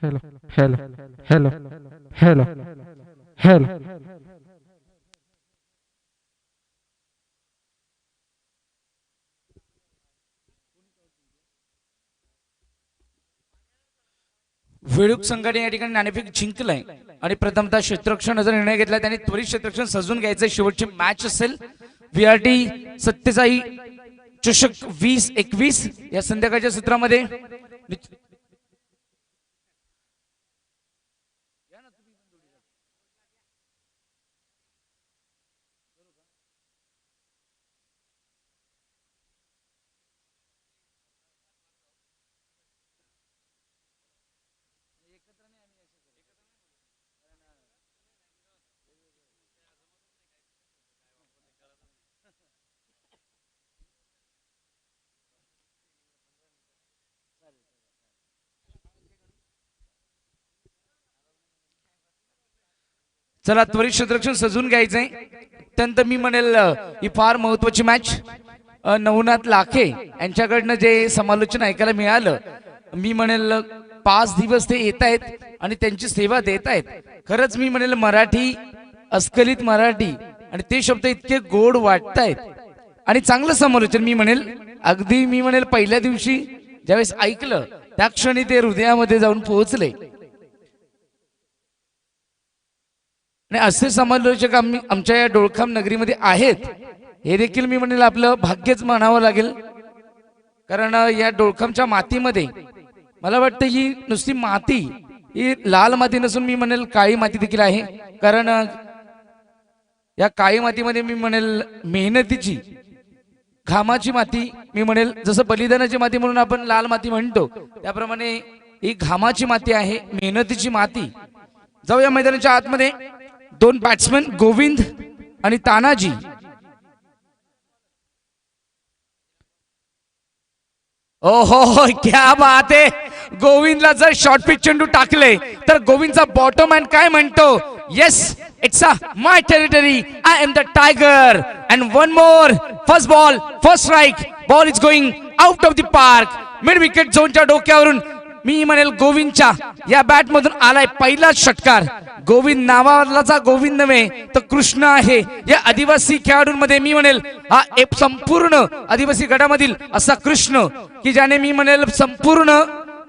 Hello hello hello hello hello. Veluk संघाने या ठिकाणी नाणेफेक जिंकलंय आणि प्रथमतः क्षेत्ररक्षणाचा निर्णय घेतला. त्यांनी त्वरित क्षेत्ररक्षण सजून घ्यायचं. शेवटची मॅच असेल व्हीआरटी सत्यसाई चषक 2021 या संध्याकाळच्या सत्रामध्ये. चला त्वरित क्षेत्ररक्षण सजून घ्यायचंय. अत्यंत मी म्हणेल ही फार महत्वाची मॅच. नवनाथ लाखे यांच्याकडनं जे समालोचन ऐकायला मिळालं, मी म्हणेल 5 दिवस ते येत आहेत आणि त्यांची सेवा देत आहेत. खरंच मी म्हणेल मराठी, अस्खलित मराठी आणि ते शब्द इतके गोड वाटतायत आणि चांगलं समालोचन. मी म्हणेल अगदी मी म्हणेल पहिल्या दिवशी ज्यावेळेस ऐकलं त्या क्षणी ते हृदयामध्ये जाऊन पोहोचले. आणि असे समालोचक आमच्या या डोळखाम नगरीमध्ये आहेत हे देखील मी म्हणेल आपलं भाग्यच म्हणावं लागेल. कारण या डोळखामच्या मातीमध्ये मला वाटतं ही नुसती माती, ही लाल माती नसून मी म्हणेल काळी माती देखील आहे. कारण या काळी मातीमध्ये मी म्हणेल मेहनतीची, घामाची माती, मी म्हणेल जसं बलिदानाची माती म्हणून आपण लाल माती म्हणतो त्याप्रमाणे ही घामाची माती आहे, मेहनतीची माती. जाऊया मैदानाच्या आतमध्ये. 2 बॅट्समन गोविंद आणि तानाजी. ओहो क्या बात आहे. गोविंदला जर शॉर्ट पिच चेंडू टाकले तर गोविंदचा बॉटम हँड काय म्हणतो, yes it's a my territory, I am the tiger. And one more, first ball first strike, ball is going out of the park. Mid wicket झोनच्या डोक्यावरून मी म्हणेल गोविंदच्या या बॅट मधून आलाय पहिला षटकार. गोविंद नावालाचा गोविंद नव्हे तर कृष्ण आहे. या आदिवासी खेळाडूंमध्ये मी म्हणेल हा एक संपूर्ण आदिवासी गटामधील असा कृष्ण की ज्याने मी म्हणेल संपूर्ण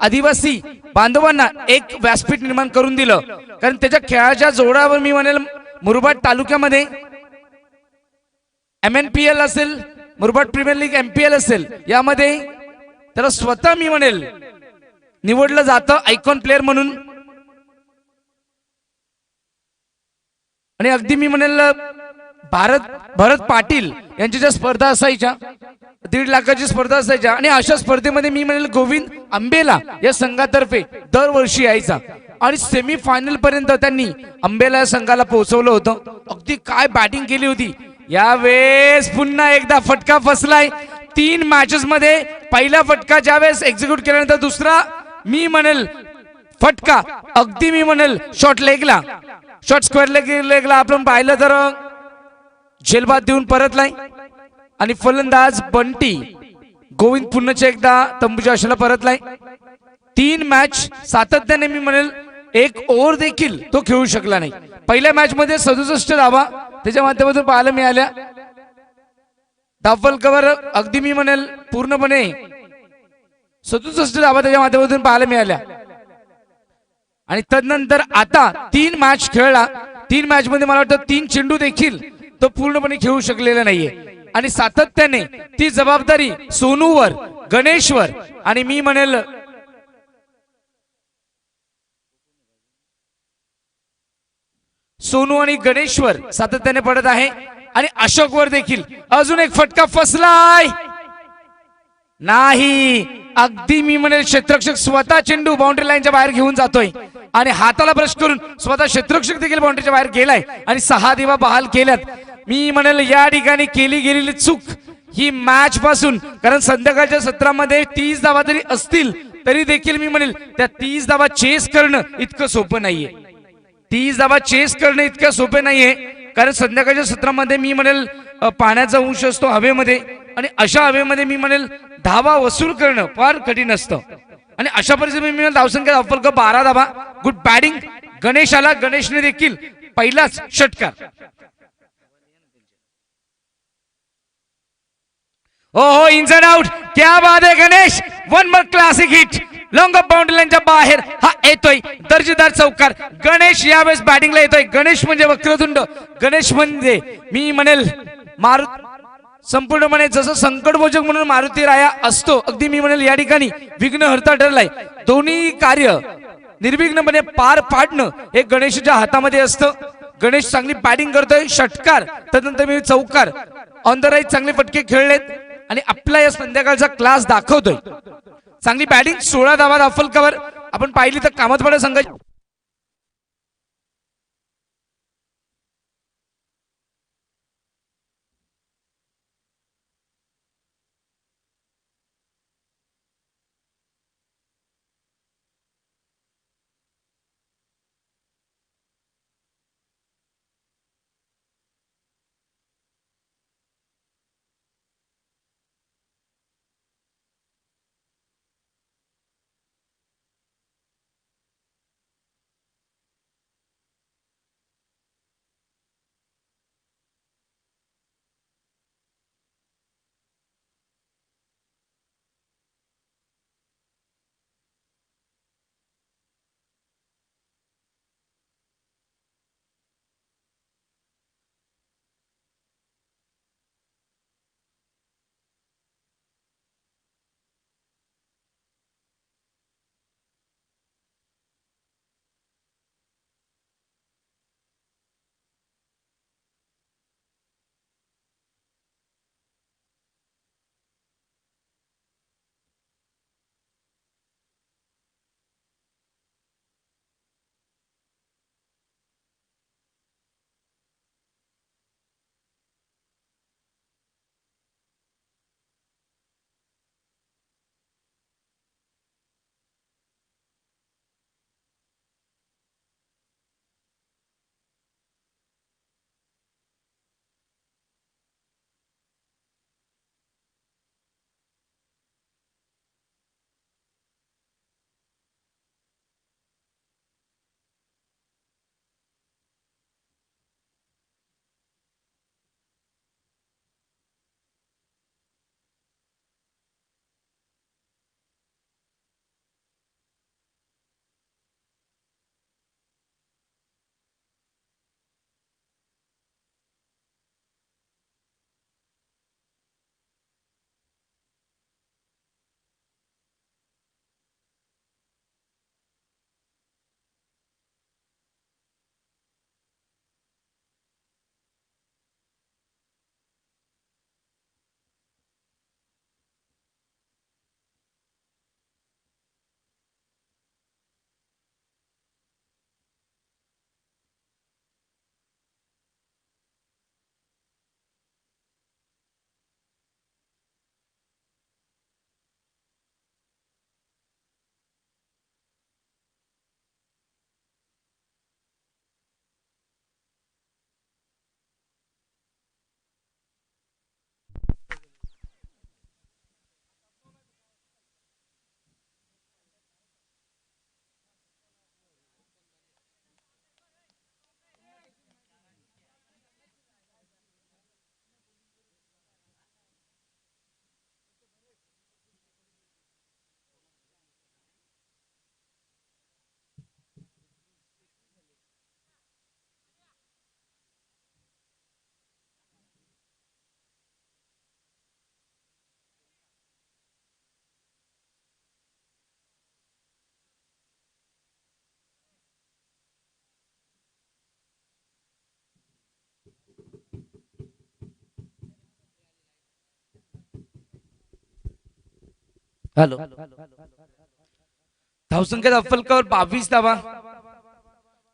आदिवासी बांधवांना एक व्यासपीठ निर्माण करून दिलं. कारण त्याच्या खेळाच्या जोरावर मी म्हणेल मुरबाड तालुक्यामध्ये MNPL असेल, मुरबाड प्रीमियर लीग MPL असेल, यामध्ये त्याला स्वतः मी म्हणेल निवडलं जातं आयकॉन प्लेअर म्हणून. आणि अगदी मी म्हणेल भरत पाटील यांच्या ज्या स्पर्धा असायच्या 1.5 लाखाची स्पर्धा असायच्या आणि अशा स्पर्धेमध्ये मी म्हणेल गोविंद आंबेला या संघातर्फे दरवर्षी यायचा आणि सेमी फायनल पर्यंत त्यांनी आंबेला या संघाला पोहोचवलं होतं. अगदी काय बॅटिंग केली होती. यावेळेस पुन्हा एकदा फटका फसलाय. 3 मॅचेस मध्ये पहिला फटका ज्यावेळेस एक्झिक्यूट केल्यानंतर दुसरा मी म्हणेल फटका अगदी मी म्हणेल शॉर्ट लेगला, शॉर्ट स्क्वेअर लेगला आपण पाहिलं तर झेलबाद देऊन परतलाय. आणि फलंदाज बंटी गोविंद पुन्हा एकदा तंबूच्या आशेला परतलाय. 3 मॅच सातत्याने मी म्हणेल 1 ओव्हर देखील तो खेळू शकला नाही. पहिल्या मॅच मध्ये 67 धावा त्याच्या माध्यमातून पाहायला मिळाल्या. धावफलकावर अगदी मी म्हणेल पूर्णपणे 67 धावा त्याच्या माध्यमातून पाहायला मिळाल्या. आणि तदनंतर आता 3 मॅच खेळला. 3 मॅच मध्ये मला वाटतं 3 चेंडू देखील तो पूर्णपणे खेळू शकलेला नाहीये. आणि सातत्याने ती जबाबदारी सोनूवर, गणेशवर आणि मी म्हणेल सोनू आणि गणेशवर सातत्याने पडत आहे. आणि अशोकवर देखील अजून एक फटका फसलाय. नाही, अगदी मी म्हणेल क्षेत्ररक्षक स्वतः चेंडू बाउंड्री लाईनच्या बाहेर घेऊन जातोय आणि हाताला ब्रश करून स्वतः क्षेत्ररक्षक देखील बाउंड्रीच्या बाहेर गेलाय आणि 6 धावा बहाल केल्यात. मी म्हणेल या ठिकाणी केली गेलेली चूक ही मॅच पासून, कारण संध्याकाळच्या सत्रामध्ये 30 धावा जरी असतील तरी देखील मी म्हणेल त्या 30 धावा चेस करणं इतकं सोपं नाहीये. 30 धावा चेस करणं इतकं सोपं नाहीये. कारण संध्याकाळच्या सत्रामध्ये मी म्हणेल पाण्याचा अंश असतो हवेमध्ये आणि अशा हवेमध्ये मी म्हणेल धावा वसूल करणं फार कठीण असतं. आणि अशा परिस्थितीत मी धावसंख्या अफलक 12 धावा. Good batting गणेशाला. गणेशने देखील पहिलाच षटकार. हो इन्स अँड आउट. क्या बात आहे Ganesh. One more classic hit. Long of boundary लाईनच्या बाहेर हा येतोय दर्जेदार चौकार. गणेश यावेळेस बॅटिंगला येतोय. गणेश म्हणजे वक्रतुंड. गणेश म्हणजे मी म्हणेल संपूर्णपणे जसं संकटमोचक म्हणून मारुती राया असतो, अगदी मी म्हणेल या ठिकाणी विघ्नहर्ता ठरलाय. दोन्ही कार्य निर्विघ्नपणे पार पाडणं हे गणेशच्या हातामध्ये असतं. गणेश चांगली बॅटिंग करतोय. षटकार त्यानंतर मी चौकार ऑन द राईट चांगले फटके खेळलेत आणि आपला या संध्याकाळचा क्लास दाखवतोय. चांगली बॅटिंग. 16 धावा अफलकावर आपण पाहिली तर कामतवाडा संघाची हॅलो. धावसंख्या अफलकावर 22 धावा.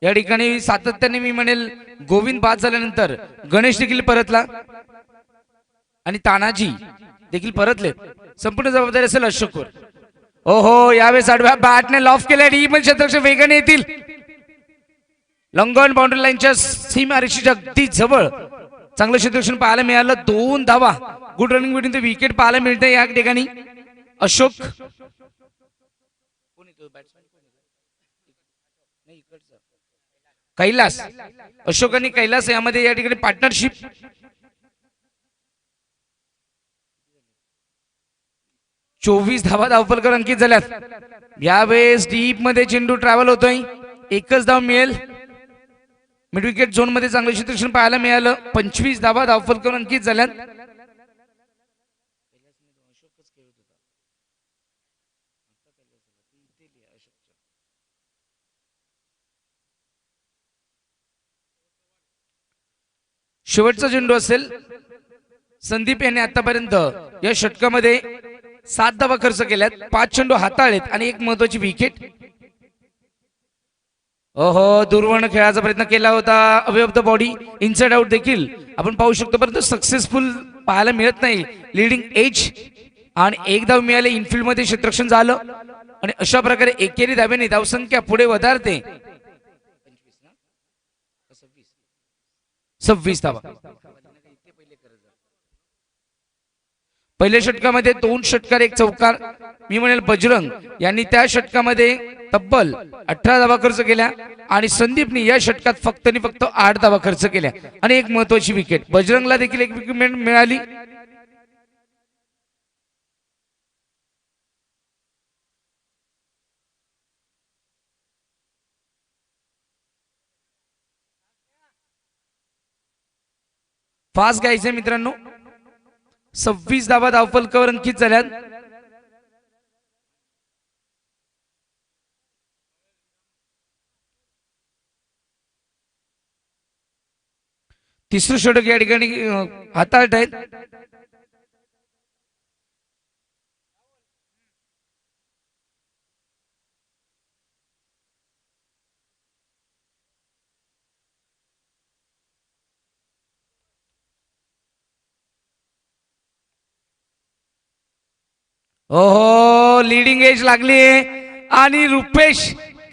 या ठिकाणी सातत्याने मी म्हणेल गोविंद बाद झाल्यानंतर गणेश देखील परतला आणि तानाजी देखील परतले. संपूर्ण जबाबदारी असेल अशोकवर. ओहो यावेळेस आडव्या बॅटने लॉफ केल्या. डी पण क्षेत्ररक्षक वेगाने येतील. लॉंग ऑन बाउंड्री लाईनच्या सीमारेषेच्या अगदी जवळ चांगलं क्षेत्ररक्षण पाहायला मिळालं. 2 धावा. Good running between the wicket पाहायला मिळते या ठिकाणी. अशोक कैलास, अशोक आणि कैलास यामध्ये या ठिकाणी पार्टनरशिप. चोवीस धावा धावफलकावर अंकित झाल्यात. यावेळेस डीप मध्ये चेंडू ट्रॅव्हल होतोय. एकच धाव मिळेल. मिड विकेट झोन मध्ये चांगलं क्षेत्ररक्षण पाहायला मिळालं. 25 धावा धावफलकावर अंकित झाल्यात. शेवटचा चेंडू असेल. संदीप यांनी आतापर्यंत या षटकामध्ये 7 धावा खर्च केल्यात. 5 चेंडू हाताळलेत आणि एक महत्वाची विकेट. ओहो, दुर्वर्ण खेळाचा प्रयत्न केला होता. Away of the body inside out देखील आपण पाहू शकतो, परंतु सक्सेसफुल पाहायला मिळत नाही. लिडिंग एज आणि एक धाव मिळाले. इनफिल्ड मध्ये क्षेत्ररक्षण झालं आणि अशा प्रकारे एकेरी धावेने धावसंख्या पुढे वधारते. 26 धावा. पहिल्या षटकामध्ये 2 षटकार 1 चौकार. मी म्हणेल बजरंग यांनी त्या षटकामध्ये तब्बल 18 धावा खर्च केल्या आणि संदीपनी या षटकात फक्त आणि फक्त 8 धावा खर्च केल्या आणि एक महत्वाची विकेट. बजरंगला देखील एक विकेट मिळाली. फास्ट घ्यायचे मित्रांनो. 26 धावा धावफलकावर अंकित झाल्यात. तिसरं षटक या ठिकाणी हाताळत आहेत. ओहो, लीडिंग एज लागली आणि रुपेश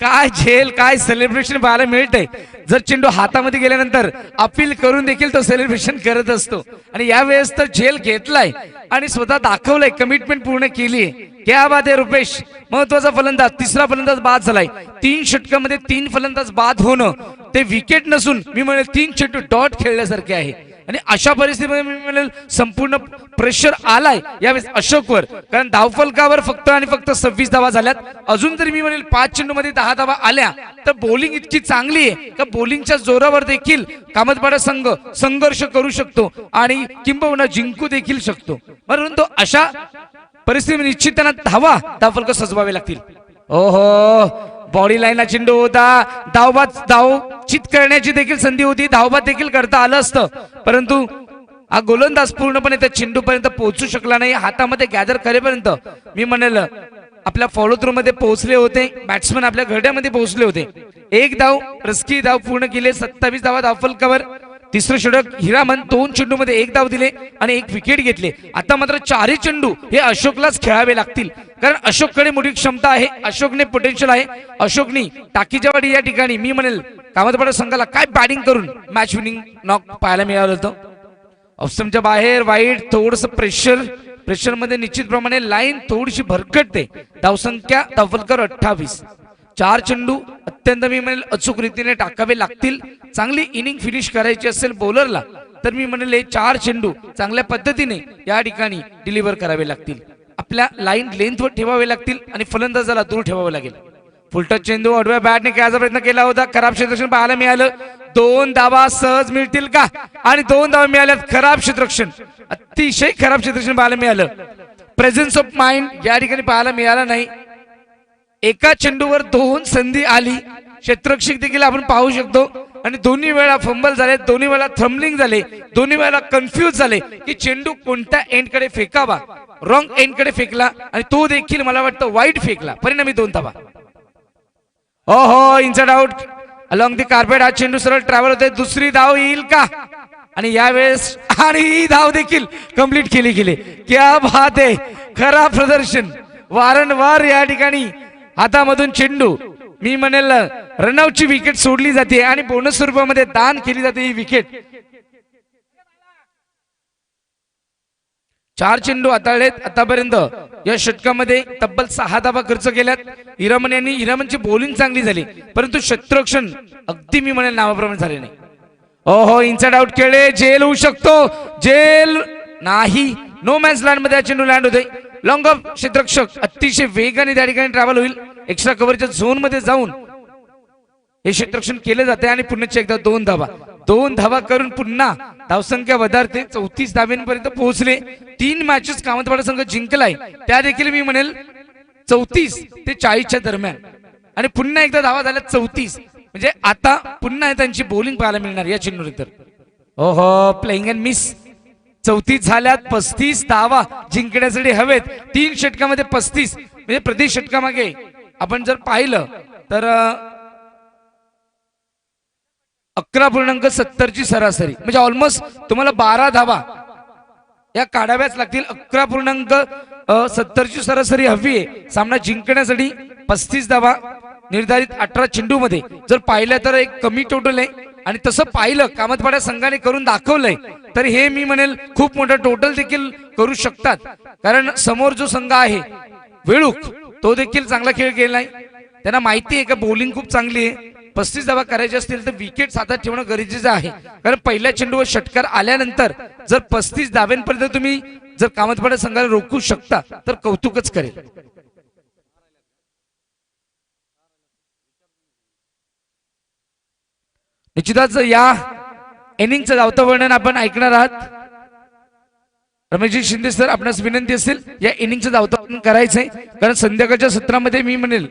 काय झेल, काय सेलिब्रेशन पाहायला मिळतंय. जर चेंडू हातामध्ये गेल्यानंतर अपील करून देखील तो सेलिब्रेशन करत असतो आणि यावेळेस तर झेल घेतलाय आणि स्वतः दाखवलंय, कमिटमेंट पूर्ण केली. क्या बात आहे रुपेश. महत्वाचा फलंदाज, तिसरा फलंदाज बाद झालाय. 3 षटकामध्ये 3 फलंदाज बाद होणं ते विकेट नसून मी म्हणेल 3 चेंडू डॉट खेळल्यासारखे आहे. आणि अशा परिस्थितीमध्ये मी म्हणेल संपूर्ण प्रेशर आलाय यावेळेस अशोकवर, कारण धावफलकावर फक्त आणि फक्त 26 धावा झाल्यात. अजून तरी मी म्हणेल 5 चेंडू मध्ये 10 धावा आल्या तर बॉलिंग इतकी चांगली आहे का बॉलिंगच्या जोरावर देखील कामतपाडा संघ संघर्ष करू शकतो आणि किंबहुना जिंकू देखील शकतो. परंतु अशा परिस्थितीमध्ये निश्चित त्यांना धावफलक सजवावे लागतील. ओहो, बॉडी लाईनला चेंडू होता. धाव चित करण्याची देखील संधी होती. धावबाद देखील करता आलं असतं, परंतु हा गोलंदाज पूर्णपणे त्या चेंडूपर्यंत पोहोचू शकला नाही. हातामध्ये गॅदर करेपर्यंत मी म्हणेल आपल्या फॉलो थ्रू मध्ये पोहोचले होते. बॅट्समन आपल्या घरट्यामध्ये पोहोचले होते. एक धाव रस्की धाव पूर्ण केले. 27 धावा धावफलकावर. तिसरं षटक हिरामन 2 चेंडू मध्ये 1 धाव दिले आणि 1 विकेट घेतले. आता मात्र 4 चेंडू हे अशोकलाच खेळावे लागतील, कारण अशोककडे मोठी क्षमता आहे. अशोकने पोटेन्शियल आहे. अशोकनी टाकीच्या वाडी या ठिकाणी मी म्हणेल कामतपाडा संघाला काय बॅटिंग करून मॅच विनिंग नॉक पाहायला मिळालं होतं. ऑफस्टमच्या बाहेर वाईट, थोडस प्रेशर मध्ये निश्चितप्रमाणे लाईन थोडीशी भरकटते. धावसंख्या धावफलकावर 28. 4 चेंडू अत्यंत मी म्हणेल अचूक रीतीने टाकावे लागतील. चांगली इनिंग फिनिश करायची असेल बॉलरला तर मी म्हणेल 4 चेंडू चांगल्या पद्धतीने या ठिकाणी डिलिव्हर करावे लागतील. आपल्या लाईन लेंथवर ठेवावे लागतील आणि फलंदाजाला दूर ठेवावं लागेल. फुलटच चेंडू आडव्या बॅटने खेळायचा प्रयत्न केला होता. खराब क्षेत्ररक्षण पाहायला मिळालं. 2 धावा सहज मिळतील का? आणि 2 धावा मिळाल्यात. खराब क्षेत्ररक्षण, अतिशय खराब क्षेत्ररक्षण पाहायला मिळालं. प्रेझेन्स ऑफ माइंड या ठिकाणी पाहायला मिळाला नाही. एका चेंडूवर 2 संधी आली. क्षेत्ररक्षक देखील आपण पाहू शकतो आणि दोन्ही वेळा फंबल झाले, दोन्ही वेळा थ्रम्बलिंग झाले, दोन्ही वेळा कन्फ्यूज झाले की चेंडू कोणत्या एंड कडे फेकावा. रॉंग एंड कडे फेकला आणि तो देखील मला वाटतं वाईट फेकला. परिणामी 2 धावा. ओहो, inside out along the carpet. हा चेंडू सरळ ट्रॅव्हल होते. दुसरी धाव येईल का? आणि यावेळेस आणि ही धाव देखील कंप्लीट केली गेली. क्या बात आहे. खराब प्रदर्शन. वारंवार या ठिकाणी हातामधून चेंडू मी म्हणेल रनआउटची विकेट सोडली जाते आणि बोनस स्वरूपामध्ये दान केली जाते ही विकेट. 4 चेंडू हाताळलेत आतापर्यंत या षटकामध्ये तब्बल 6 धावा खर्च केल्यात हिरामन यांनी. हिरामनची बॉलिंग चांगली झाली परंतु क्षेत्ररक्षण अगदी मी म्हणेल नावाप्रमाणे झाले नाही. ओहो इनसाइड आउट खेळले, जेल होऊ शकतो, जेल नाही. नो मॅन्स लँड मध्ये चेंडू लँड होते. लॉंग ऑफ क्षेत्ररक्षक अतिशय वेगाने त्या ठिकाणी ट्रॅव्हल होईल. एक्स्ट्रा कव्हरच्या झोन मध्ये जाऊन हे क्षेत्ररक्षण केले जाते आणि पुन्हा एकदा 2 धावा करून पुन्हा धावसंख्या वधारते. 34 धावांपर्यंत पोहोचले. 3 मॅचेस कामतवाडा संघ जिंकलाय, त्या देखील मी म्हणेल 34 ते 40च्या दरम्यान. आणि पुन्हा एकदा धावा झाल्या 34, म्हणजे आता पुन्हा त्यांची बॉलिंग पाहायला मिळणार या चेंडूनंतर. ओहो प्लेइंग अँड मिस. 34 झाल्यात, 35 धावा जिंकण्यासाठी हवेत. 3 षटकामध्ये 35, म्हणजे प्रति षटकामागे आपण जर पाहिलं तर 11.70ची सरासरी, म्हणजे ऑलमोस्ट तुम्हाला 12 धावा या काढाव्याच लागतील. 11.70ची सरासरी हवी आहे सामना जिंकण्यासाठी. 35 धावा निर्धारित 18 चेंडू मध्ये जर पाहिलं तर एक कमी टोटल आहे. आणि तसं पाहिलं कामतवाडा संघाने करून दाखवलंय तर हे मी म्हणेल खूप मोठं टोटल देखील करू शकतात. कारण समोर जो संघ आहे वेळूक तो देखील चांगला खेळ केलाय. त्यांना माहिती आहे का बॉलिंग खूप चांगली आहे. 35 धावा करायचे असतील तर विकेट हातात ठेवणं गरजेचं आहे. कारण पहिल्या चेंडूवर षटकार आल्यानंतर जर 35 धाव्यांपर्यंत तुम्ही जर कामतवाडा संघाला रोखू शकता तर कौतुकच करेल. निश्चितच या इनिंगचं धावतं वर्णन आपण ऐकणार आहात. रमेशजी शिंदे सर, आपणास विनंती असेल या इनिंगचं धावतं वर्णन करायचंय, कारण संध्याकाळच्या सत्रामध्ये मी म्हणेल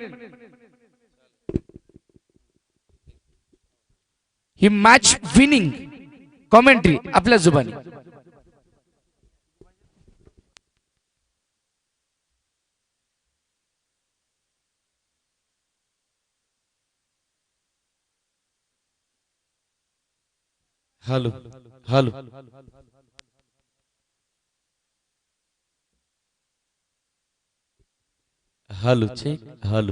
ही मॅच विनिंग कॉमेंट्री आपल्या जुबानी. Hello hello hello check hello.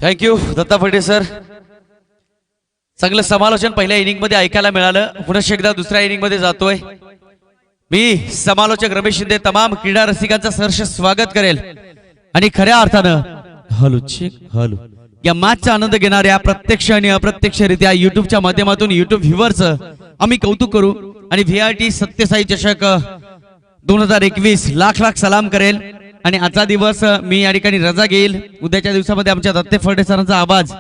Thank you Datta Phate sir. चांगलं समालोचन पहिल्या इनिंग मध्ये ऐकायला मिळालं. पुन्हा एकदा दुसऱ्या इनिंग मध्ये जातोय. मी समालोचक रमेश शिंदे तमाम क्रीडा रसिकांचं सहर्ष स्वागत करेल आणि खऱ्या अर्थानं हॅलो चेक हॅलो या मॅचचा आनंद घेणाऱ्या प्रत्यक्ष आणि अप्रत्यक्षरित्या युट्यूबच्या माध्यमातून युट्यूब व्ह्यूअरचं आम्ही कौतुक करू आणि VRT सत्यसाई चषक 2021 लाख लाख सलाम करेल. आणि आजचा दिवस मी या ठिकाणी रजा घेईल. उद्याच्या दिवसामध्ये आमच्या दत्ते फडे सरांचा आवाज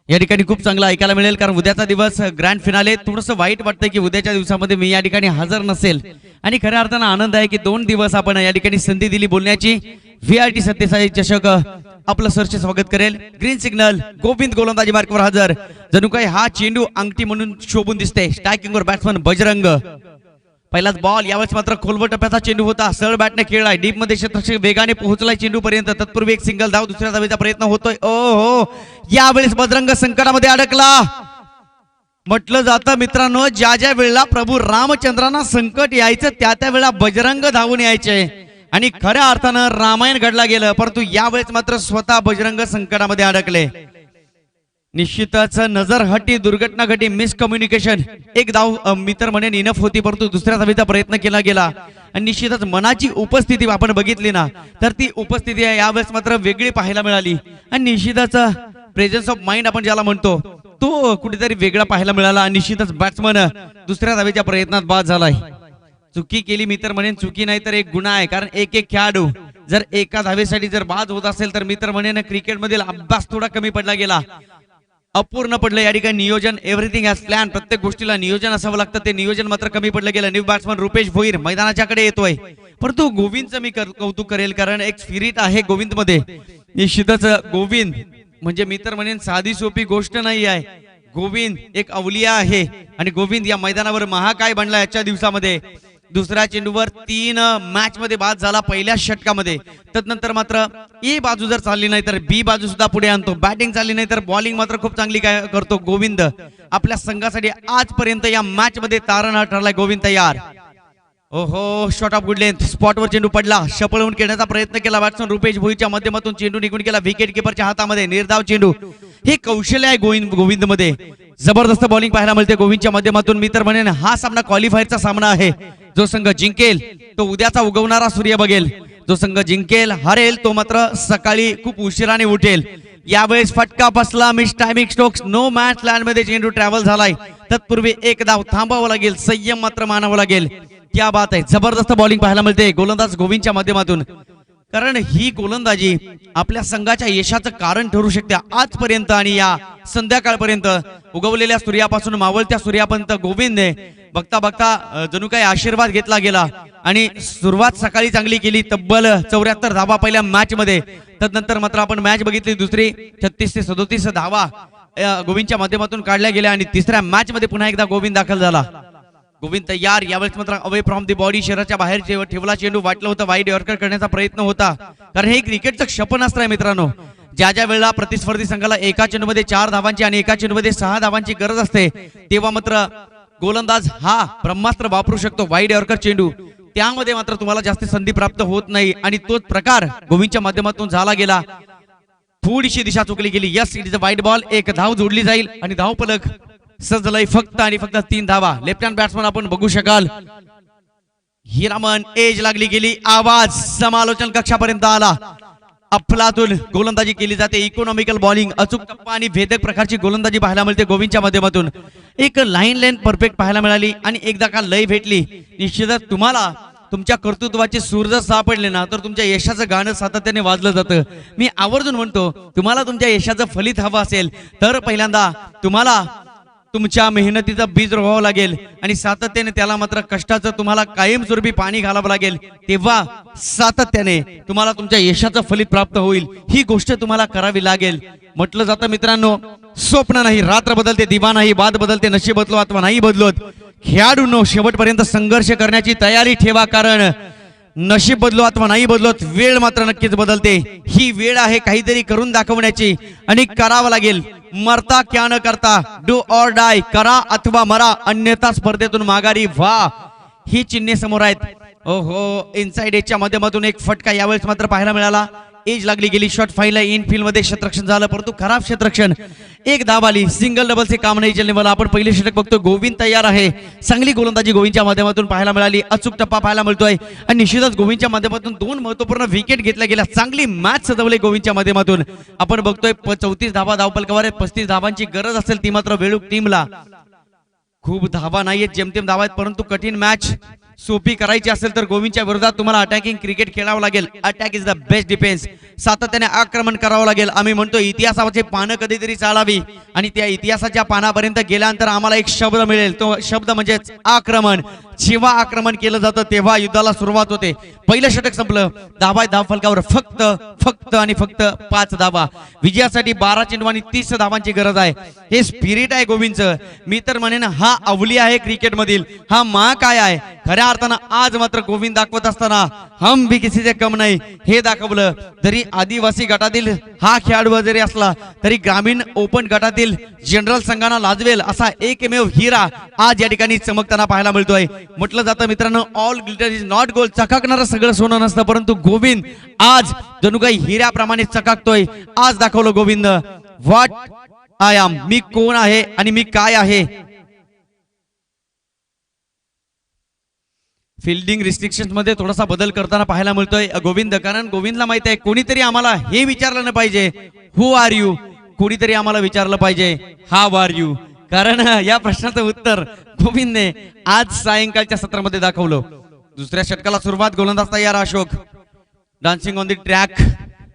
या ठिकाणी खूप चांगला ऐकायला मिळेल. कारण उद्याचा दिवस ग्रँड फिनाले. थोडंसं वाईट वाटतंय की उद्याच्या दिवसामध्ये मी या ठिकाणी हजर नसेल. आणि खऱ्या अर्थानं आनंद आहे की 2 दिवस आपण या ठिकाणी संधी दिली बोलण्याची. VRT सत्यसाई चषक आपलं सरचे स्वागत करेल. ग्रीन सिग्नल गोविंद गोलंदाजी मार्कवर हजर. जणू काही हा चेंडू अंगठी म्हणून शोभून दिसते. स्ट्रायकिंगवर बॅट्समन बजरंग. पहिलाच बॉल, यावेळेस मात्र खोलवर टप्प्याचा चेंडू होता. सरळ बॅटने खेळलाय. डीप मध्ये क्षेत्ररक्षक वेगाने पोहोचलाय चेंडू पर्यंत. तत्पूर्वी एक सिंगल धाव दुसऱ्या धावेचा प्रयत्न होतोय. ओ हो, यावेळेस बजरंग संकटामध्ये अडकला. म्हटलं जातं मित्रांनो, ज्या ज्या वेळेला प्रभू रामचंद्रांना संकट यायचं त्या त्या वेळेला बजरंग धावून यायचे. आणि खऱ्या अर्थानं रामायण घडला गेलं. परंतु यावेळेस मात्र स्वतः बजरंग संकटामध्ये अडकले. निश्चितच नजर हटी, दुर्घटना घटी, मिसकम्युनिकेशन. एक धाव मी तर म्हणेन इनफ होती, परंतु दुसऱ्या धावेचा प्रयत्न केला गेला. आणि निश्चितच मनाची उपस्थिती आपण बघितली ना तर ती उपस्थिती यावेळेस मात्र वेगळी पाहायला मिळाली. आणि निश्चितच प्रेझेन्स ऑफ माइंड आपण ज्याला म्हणतो तो कुठेतरी वेगळा पाहायला मिळाला. आणि निश्चितच बॅट्समन दुसऱ्या धावेच्या प्रयत्नात बाद झालाय. चुकी केली मी तर म्हणेन चुकी नाही तर एक गुन्हा आहे. कारण एक एक खेळाडू जर एका धावेसाठी जर बाद होत असेल तर मी तर म्हणेन क्रिकेट मधील अभ्यास थोडा कमी पडला गेला, अपूर्ण पडलं. या ठिकाणी नियोजन, एव्हरीथिंग हॅज प्लॅन. प्रत्येक गोष्टीला नियोजन असावं लागतं, ते नियोजन मात्र कमी पडलं गेलं. न्यू बॅट्समन रुपेश भोईर मैदानाच्याकडे येतोय. परंतु गोविंदचं मी कौतुक करेल, कारण एक स्पिरिट आहे गोविंद मध्ये. निश्चितच गोविंद म्हणजे मी तर म्हणेन साधी सोपी गोष्ट नाही आहे. गोविंद एक अवलिया आहे आणि गोविंद या मैदानावर महाकाय बनला. याच्या दिवसामध्ये दुसऱ्या चेंडूवर 3 मॅच मध्ये बाद झाला पहिल्या षटकामध्ये. तदनंतर मात्र ए बाजू जर चालली नाही तर बी बाजू सुद्धा पुढे आणतो. बॅटिंग चालली नाही तर बॉलिंग मात्र खूप चांगली काय करतो गोविंद. आपल्या संघासाठी आजपर्यंत या मॅच मध्ये तारणहार ठरलाय गोविंद तयार. ओहो, शॉट ऑफ गुड लेंथ, स्पॉटवर चेंडू पडला, शपळवून खेळण्याचा प्रयत्न केला बॅट्समन रुपेश भोईच्या माध्यमातून चेंडू निघून गेला विकेट किपरच्या हातामध्ये. निर्धाव चेंडू, हे कौशल्य आहे गोविंद मध्ये. जबरदस्त बॉलिंग पाहायला मिळते गोविंदच्या माध्यमातून. मी तर म्हणेन हा सामना क्वालिफायरचा सामना आहे. जो संघ जिंकेल तो उद्याचा उगवणारा सूर्य बघेल. जो संघ जिंकेल, हरेल तो मात्र सकाळी खूप उशिराने उठेल. यावेळेस फटका बसला, miss timing strokes, no man's land मध्ये चेंडू ट्रॅव्हल झालाय. तत्पूर्वी एक धाव थांबावं लागेल, संयम मात्र मानावं लागेल. क्या बात आहे, जबरदस्त बॉलिंग पाहायला मिळते गोलंदाज गोविंदच्या माध्यमातून. कारण ही गोलंदाजी आपल्या संघाच्या यशाचं कारण ठरू शकते. आजपर्यंत आणि या संध्याकाळपर्यंत उगवलेल्या सूर्यापासून मावळत्या सूर्यापर्यंत गोविंदने बघता बघता जणू काही आशीर्वाद घेतला गेला आणि सुरुवात सकाळी चांगली केली. तब्बल 74 धावा पहिल्या मॅच मध्ये. तदनंतर मात्र आपण मॅच बघितली दुसरी, 36 ते 37 धावा गोविंदच्या माध्यमातून काढल्या गेल्या आणि तिसऱ्या मॅच मध्ये पुन्हा एकदा गोविंद दाखल झाला. गोविंद तयार. यावेळेस मात्र अवे फ्रॉम दी बॉडी, शरीराच्या बाहेर ठेवला चेंडू. वाटलं होतं वाईड यॉर्कर करण्याचा प्रयत्न होता, कारण हे क्रिकेटचं क्षेपणास्त्र आहे मित्रांनो. ज्या ज्या वेळेला प्रतिस्पर्धी संघाला एका चेंडूमध्ये 4 धावांची आणि एका चेंडूमध्ये 6 धावांची गरज असते, तेव्हा मात्र गोलंदाज हा ब्रह्मास्त्र वापरू शकतो, वाईड यॉर्कर चेंडू. त्यामध्ये मात्र तुम्हाला जास्त संधी प्राप्त होत नाही आणि तोच प्रकार गोविंदच्या माध्यमातून झाला गेला. थोडीशी दिशा चुकली गेली. Yes, it is a wide ball. एक धाव जोडली जाईल आणि धावफलक सजलय फक्त आणि फक्त 3 धावा. लेफ्ट हँड बॅट्समन आपण बघू शकाल. हिरामन, एज लागली गेली, आवाज समालोचन कक्षापर्यंत आला. अफलातून गोलंदाजी केली जाते. इकॉनॉमिकल बॉलिंग, अचूक टप्पा आणि भेदक प्रकारची गोलंदाजी पाहायला मिळते गोविंदच्या माध्यमातून. एक लाईन लेंथ परफेक्ट पाहायला मिळाली आणि एकदा का लय भेटली, निश्चितच तुम्हाला तुमच्या कर्तृत्वाचे सूर जर सापडले ना तर तुमच्या यशाचं गाणं सातत्याने वाजलं जातं. मी आवर्जून म्हणतो, तुम्हाला तुमच्या यशाचं फलित हवं असेल तर पहिल्यांदा तुम्हाला तुमच्या मेहनतीचं बीज रोवावं लागेल आणि सातत्याने त्याला मात्र कष्टाचं तुम्हाला कायमस्वरूपी पाणी घालावं लागेल. तेव्हा सातत्याने तुम्हाला तुमच्या यशाचं फलित प्राप्त होईल. ही गोष्ट तुम्हाला करावी लागेल. म्हटलं जातं मित्रांनो, स्वप्न नाही रात्र बदलते, दिवा नाही बात बदलते, नशीब बदलो अथवा नाही बदलत. खेळाडूंनो, शेवटपर्यंत संघर्ष करण्याची तयारी ठेवा, कारण नशीब बदलो अथवा नाही बदलत, वेळ मात्र नक्कीच बदलते. ही वेळ आहे काहीतरी करून दाखवण्याची आणि करावं लागेल. मरता क्या न करता, डू ऑर डाय, करा अथवा मरा, अन्यथा स्पर्धेतून माघारी व्हा. ही चिन्हे समोर आहेत. ओहो, इनसाइड एजच्या माध्यमातून एक फटका यावेळेस मात्र पाहायला मिळाला. एज लागली गेली, शॉट फाईला इन फील्ड मध्ये क्षेत्ररक्षण झालं, परंतु खराब क्षेत्ररक्षण. एक धाव आली, सिंगल डबलचे काम नाही चलने मला. आपण पहिली षटक बघतो. गोविंद तयार आहे. चांगली गोलंदाजी गोविंदच्या माध्यमातून पाहायला मिळाली. अचूक टप्पा पाहायला मिळतोय आणि निश्चितच गोविंदच्या माध्यमातून 2 महत्वपूर्ण विकेट घेतल्या गेल्या. चांगली मॅच सजवली गोविंदच्या माध्यमातून. आपण बघतोय 34 धावा धावपलकावर आहेत. 35 धावांची गरज असेल ती मात्र वेळूक टीमला. खूप धावा नाहीयेत, जेमतेम धावा आहेत, परंतु कठीण मॅच सोपी करायची असेल तर गोविंदच्या विरोधात तुम्हाला अटॅकिंग क्रिकेट खेळावं लागेल. Attack is the best defence. सातत्याने आक्रमण करावं लागेल. आम्ही म्हणतो इतिहासाचे पानं कधीतरी चालावी आणि त्या इतिहासाच्या पानापर्यंत गेल्यानंतर आम्हाला एक शब्द मिळेल. तो शब्द म्हणजे आक्रमण. जेव्हा आक्रमण केलं जातं तेव्हा युद्धाला सुरुवात होते. पहिलं षटक संपलं. धावा धाव फलकावर फक्त फक्त आणि फक्त 5 धावा. विजयासाठी 12 चेंडू आणि 30 धावांची गरज आहे. हे स्पिरिट आहे गोविंदचं. मी तर म्हणेन हा अवली आहे क्रिकेट मधील. हा मा काय आहे खऱ्या अर्थानं. आज मात्र गोविंद दाखवत असताना हम भी किसी से कम नाही हे दाखवलं. जरी आदिवासी गटातील हा खेळाडू जरी असला तरी ग्रामीण ओपन गटातील जनरल संघांना लाजवेल असा एकमेव हिरा आज या ठिकाणी चमकताना पाहायला मिळतोय. म्हटलं जातं मित्रांनो, all glitter is not gold. चकाकणारं सगळं सोनं नसतं, परंतु गोविंद आज जणू काही हिऱ्याप्रमाणे चकाकतोय. आज दाखवलं गोविंद व्हॉट आय एम. मी कोण आहे आणि मी काय आहे. फिल्डिंग रिस्ट्रिक्शन मध्ये थोडासा बदल करताना पाहायला मिळतोय गोविंद. कारण गोविंदला माहित आहे कोणीतरी आम्हाला हे विचारलं नाही पाहिजे हु आर यू. कोणीतरी आम्हाला विचारलं पाहिजे हाव आर यू. कारण या प्रश्नाचं उत्तर गोविंदने आज सायंकाळच्या सत्रामध्ये दाखवलं. दुसऱ्या षटकाला सुरुवात. गोलंदाज तयार Ashok. Dancing on the track.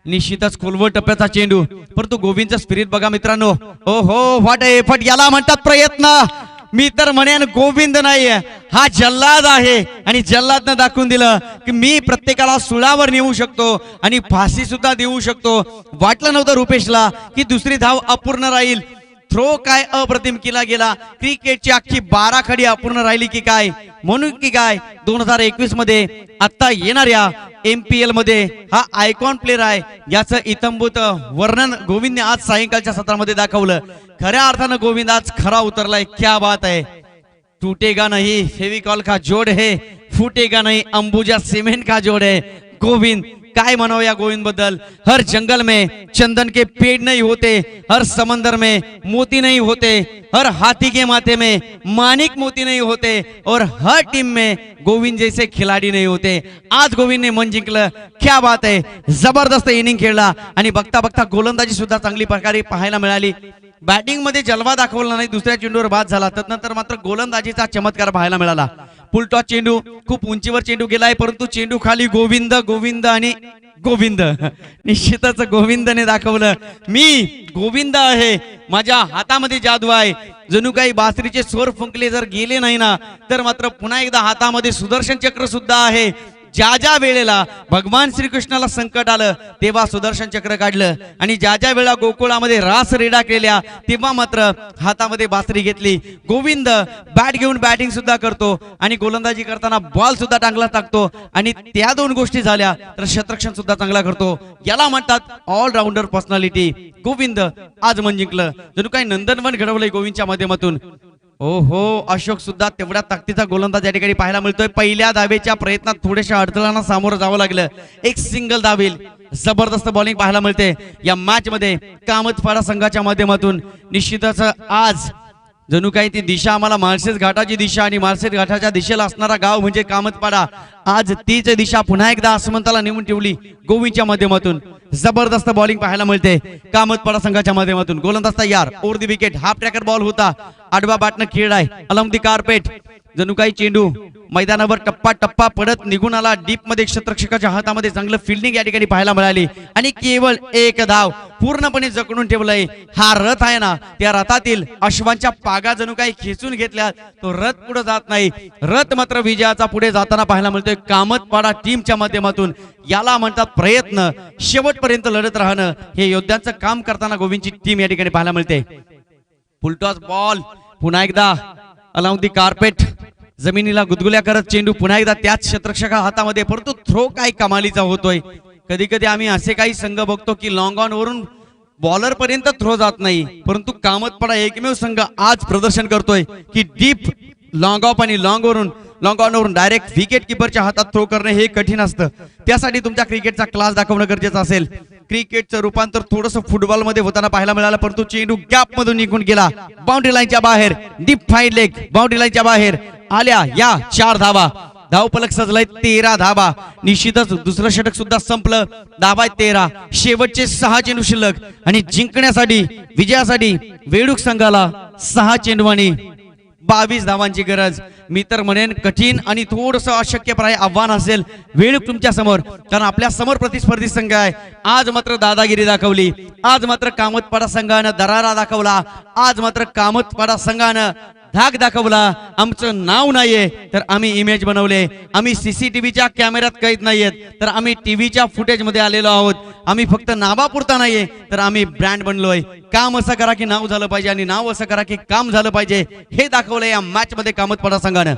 निश्चितच खोलवर टप्प्याचा चेंडू, परंतु गोविंदचं स्पिरिट बघा मित्रांनो. ओ हो, व्हॉट अ एफर्ट. याला म्हणतात प्रयत्न. मी तर म्हणेन गोविंद नाही, हा जल्लाद आहे आणि जल्लादनं दाखवून दिलं की मी प्रत्येकाला सुळावर नेऊ शकतो आणि फाशी सुद्धा देऊ शकतो. वाटलं नव्हतं रुपेशला की दुसरी धाव अपूर्ण राहील. थ्रो काय अप्रतिम केला गेला. क्रिकेटची अख्खी 12 खडी अपूर्ण राहिली की काय, म्हणून की काय 2021 मध्ये आता येणाऱ्या MPL मध्ये हा आयकॉन प्लेअर आहे याचं इतंभूत वर्णन गोविंदने आज सायंकाळच्या सत्रामध्ये दाखवलं. खऱ्या अर्थानं गोविंद आज खरा उतरलाय. क्या बात आहे. टूटेगा नहीं फेविकॉल का जोड है, फूटेगा नहीं अंबुजा सीमेंट का जोड है. गोविंद काय म्हणावं या गोविंद बद्दल. हर जंगल में चंदन के पेड़ नहीं होते, हर समंदर में मोती नहीं होते, हर हाथी के माथे में मानिक मोती नहीं होते और हर टीम में गोविंद जैसे खिलाडी नाही होते. आज गोविंदने मन जिंकलं. क्या बात आहे. जबरदस्त इनिंग खेळला आणि बघता बघता गोलंदाजी सुद्धा चांगली प्रकारे पाहायला मिळाली. बॅटिंग मध्ये जलवा दाखवला नाही, दुसऱ्या चेंडूवर बाद झाला. त्यानंतर मात्र गोलंदाजीचा चमत्कार पाहायला मिळाला. फुलटॉस चेंडू, खूप उंचीवर चेंडू गेलाय परंतु चेंडू खाली गोविंद गोविंद आणि गोविंद. निश्चितच गोविंदने दाखवलं मी गोविंद आहे, माझ्या हातामध्ये जादू आहे. जणू काही बासरीचे स्वर फुंकले जर गेले नाही ना तर मात्र पुन्हा एकदा हातामध्ये सुदर्शन चक्र सुद्धा आहे. ज्या ज्या वेळेला भगवान श्रीकृष्णाला संकट आलं तेव्हा सुदर्शन चक्र काढलं आणि ज्या ज्या वेळा गोकुळामध्ये रास रेडा केल्या तेव्हा मात्र हातामध्ये बासरी घेतली. गोविंद बॅट घेऊन बॅटिंग सुद्धा करतो आणि गोलंदाजी करताना बॉल सुद्धा चांगला टाकतो आणि त्या दोन गोष्टी झाल्या तर क्षेत्ररक्षण सुद्धा चांगला करतो. याला म्हणतात ऑलराऊंडर पर्सनॅलिटी. गोविंद आज मन जिंकलं. जणू काही नंदनवन घडवलंय गोविंदच्या माध्यमातून. हो अशोक सुद्धा तेवढ्या ताकदीचा गोलंदाज या ठिकाणी पाहायला मिळतोय. पहिल्या धावेच्या प्रयत्नात थोड्याशा अडथळ्यांना सामोरं जावं लागलं. एक सिंगल धावेल. जबरदस्त बॉलिंग पाहायला मिळते या मॅच मध्ये कामतपाडा संघाच्या माध्यमातून. निश्चितच आज जणू काही ती दिशा आम्हाला माळशेज घाटाची दिशा आणि माळशेज घाटाच्या दिशेला असणारा गाव म्हणजे कामतपाडा. आज तीच दिशा पुन्हा एकदा आसमंताला नेऊन ठेवली गोविंदच्या माध्यमातून. जबरदस्त बॉलिंग पाहायला मिळते कामतपाडा संघाच्या माध्यमातून. गोलंदाज तयार. ओव्हर दी विकेट. हाफ ट्रॅकर बॉल होता. आडवा बॅटनं खेळलाय अलॉंग दी कार्पेट. जणू काही चेंडू मैदानावर टप्पा टप्पा पडत निघून आला. डीप मध्ये क्षेत्ररक्षकाच्या हातामध्ये चांगलं फिल्डिंग या ठिकाणी पाहायला मिळाली आणि केवळ एक धाव पूर्णपणे जखडून ठेवलंय. हा रथ आहे ना त्या रथातील अश्वांच्या पागा जणू काही खेचून घेतल्या. तो रथ पुढे जात नाही. रथ मात्र विजयाचा पुढे जाताना पाहायला मिळतोय कामतपाडा टीमच्या माध्यमातून. याला म्हणतात प्रयत्न. शेवटपर्यंत लढत राहणं हे योद्ध्यांचं काम करताना गोविंदची टीम या ठिकाणी पाहायला मिळते. फुलटॉस बॉल पुन्हा एकदा अलॉंग दी कार्पेट. जमिनीला गुदगुल्या करत चेंडू पुन्हा एकदा त्याच क्षेत्ररक्षका हातामध्ये. परंतु थ्रो काय कमालीचा होतोय. कधी कधी आम्ही असे काही संघ बघतो की लॉंग ऑन वरून बॉलर पर्यंत थ्रो जात नाही, परंतु कामतपाडा एकमेव संघ आज प्रदर्शन करतोय की डीप लॉंग ऑफ आणि लॉंग ऑन वरून डायरेक्ट विकेट किपरच्या हातात थ्रो करणे हे कठीण असतं. त्यासाठी तुमच्या क्रिकेटचा क्लास दाखवणं गरजेचं असेल. क्रिकेटचं रूपांतर थोडंसं फुटबॉल मध्ये होताना पाहायला मिळालं परंतु चेंडू गॅप मधून निघून गेला. बाउंड्री लाईनच्या बाहेर. Deep fine leg. बाउंड्री लाईनच्या बाहेर आल्या या 4 धावा. धावफलक सजलाय 13 धावा. निश्चितच दुसरं षटक सुद्धा संपलं. धावा 13. शेवटचे 6 चेंडू शिल्लक आणि जिंकण्यासाठी विजयासाठी वेडूक संघाला 6 चेंडू आणि 22 धावांची गरज. मी तर म्हणेन कठीण आणि थोडंसं अशक्यप्राय आव्हान असेल वेळूक तुमच्या समोर, कारण आपल्या समोर प्रतिस्पर्धी संघ आहे. आज मात्र दादागिरी दाखवली. आज मात्र कामतपाडा संघानं दरारा दाखवला. आज मात्र कामतपाडा संघानं धाक दाखवला. आमचं नाव नाहीये तर आम्ही इमेज बनवले. आम्ही सीसीटीव्हीच्या कॅमेऱ्यात कैद नाहीयेत तर आम्ही टीव्हीच्या फुटेज मध्ये आलेलो आहोत. आम्ही फक्त नावापुरता नाहीये तर आम्ही ब्रँड बनलोय. काम असं करा की नाव झालं पाहिजे आणि नाव असं करा की काम झालं पाहिजे हे दाखवलंय या मॅच मध्ये कामतपाडा संघानं.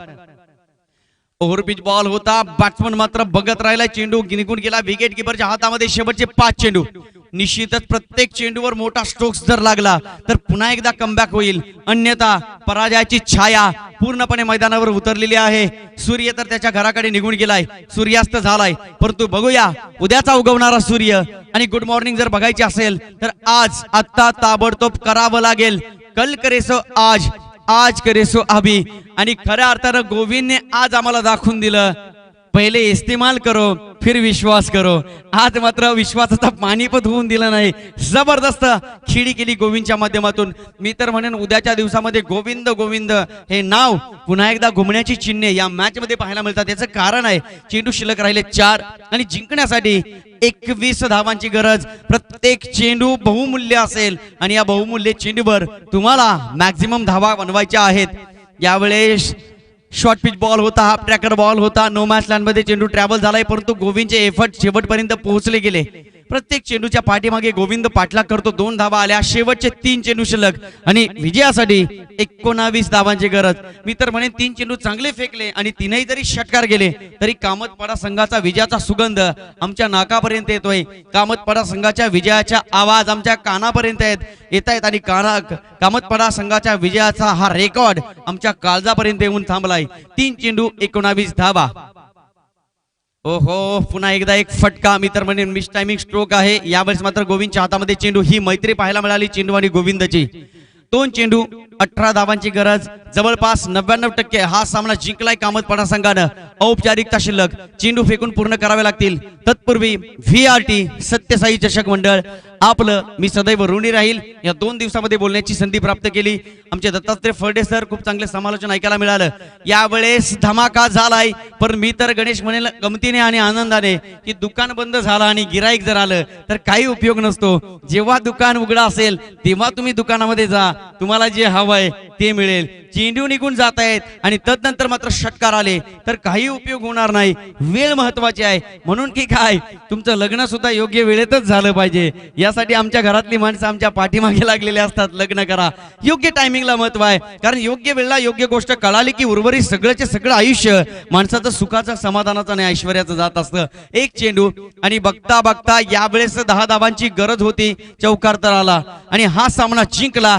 ओव्हरपिच बॉल होता. बॅट्समन मात्र बघत राहिला. चेंडू निघून गेला विकेट किपरच्या हातामध्ये. शेवटचे 5 चेंडू. निश्चितच प्रत्येक चेंडूवर मोठा स्ट्रोक्स जर लागला तर पुन्हा एकदा कमबॅक होईल. अन्यथा पराजयाची छाया पूर्णपणे मैदानावर उतरलेली आहे. सूर्य तर त्याच्या घराकडे निघून गेलाय. सूर्यास्त झालाय. परंतु बघूया उद्याचा उगवणारा सूर्य. आणि गुड मॉर्निंग जर बघायची असेल तर आज आत्ता ताबडतोब करावं लागेल. कल करे सो आज, आज करे सो अभी. आणि खऱ्या अर्थानं गोविंदने आज आम्हाला दाखवून दिलं पहिले इस्तेमाल करो फिर विश्वास करो. आज मात्र विश्वासाचा पाणीपत होऊन दिलं नाही. जबरदस्त खिडी केली गोविंदच्या माध्यमातून. मी तर म्हणेन उद्याच्या दिवसामध्ये गोविंद गोविंद हे नाव पुन्हा एकदा घुमण्याची चिन्हे या मॅच मध्ये पाहायला मिळतात. त्याचं कारण आहे चेंडू शिल्लक राहिले 4 आणि जिंकण्यासाठी 21 धावांची गरज. प्रत्येक चेंडू बहुमूल्य असेल आणि या बहुमूल्य चेंडूवर तुम्हाला मॅक्झिमम धावा बनवायच्या आहेत. यावेळेस शॉर्ट पिच बॉल होता. हाफ ट्रॅकर बॉल होता. नो मॅच लँड मध्ये चेंडू ट्रॅव्हल झालाय परंतु गोविंदचे एफर्ट शेवटपर्यंत पोहोचले गेले. प्रत्येक चेंडूच्या पाठीमागे गोविंद पाठलाग करतो. 2 धावा आल्या, शेवटचे 3 चेंडू शिल्लक आणि विजयासाठी 19 धावांची गरज. मी तर म्हणेन 3 चेंडू चांगले फेकले आणि 3ही जरी षटकार गेले तरी कामतपाडा संघाचा विजयाचा सुगंध आमच्या नाकापर्यंत येतोय. कामतपाडा संघाच्या विजयाचा आवाज आमच्या कानापर्यंत येत आहेत आणि कामतपाडा संघाच्या विजयाचा हा रेकॉर्ड आमच्या काळजापर्यंत येऊन थांबलाय. 3 चेंडू 19 धावा. ओहो, पुन्हा एकदा एक फटका. मी तर म्हणेन मिस टायमिंग स्ट्रोक आहे. यावेळेस मात्र गोविंदच्या हातामध्ये चेंडू. ही मैत्री पाहायला मिळाली चेंडू आणि गोविंदची. 2 चेंडू 18 धावांची गरज. जवळपास 99% हा सामना जिंकलाय कामतपाडा संघानं. औपचारिकता शिल्लक, चेंडू फेकून पूर्ण करावे लागतील. तत्पूर्वी VRT सत्यसाई चषक मंडळ आपलं मी सदैव ऋणी राहील. या 2 दिवसामध्ये बोलण्याची संधी प्राप्त केली. आमचे दत्तात्रय फर्डे सर, खूप चांगले समालोचन ऐकायला मिळालं. यावेळेस धमाका झालाय. पण मी तर गणेश म्हणेल गमतीने आणि आनंदाने की दुकान बंद झालं आणि गिराईक जर आलं तर काही उपयोग नसतो. जेव्हा दुकान उघडा असेल तेव्हा तुम्ही दुकानामध्ये जा, तुम्हाला जे हवंय ते मिळेल. चेंडू निघून जात आहेत आणि तदनंतर मात्र षटकार आले तर काही उपयोग होणार नाही. वेळ महत्वाची आहे. म्हणून की काय, तुमचं लग्न सुद्धा योग्य वेळेतच झालं पाहिजे. यासाठी आमच्या घरातली माणसं आमच्या पाठीमागे लागलेले असतात. लग्न करा, योग्य टायमिंगला महत्व आहे. कारण योग्य वेळेला योग्य गोष्ट कळाली की उर्वरित सगळ्याचे सगळं आयुष्य माणसाचं सुखाचं, समाधानाचं आणि ऐश्वर्याचं जात असतं. 1 चेंडू आणि बघता बघता यावेळेस 10 धावांची गरज होती. चौकार तर आला आणि हा सामना जिंकला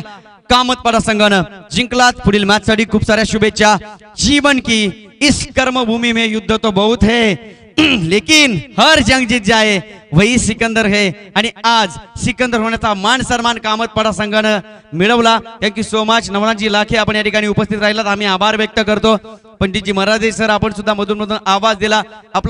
कामतपाडा संघानं. जिंकलाच. पुढील मॅच साठी खूप साऱ्या शुभेच्छा. जीवन की इस कर्मभूमि में युद्ध तो बहुत है लेकिन हर जंग जीत जाए वही सिकंदर है. आणि आज सिकंदर होण्याचा मान सन्मान कामतपाडा संघानं मिळवला. Thank you so much. Navnathji Lakhe आपण या ठिकाणी उपस्थित राहिलात, आम्ही आभार व्यक्त करतो. पंडितजी महाराज सर, आपण सुद्धा मधून मधून आवाज दिला. आपलं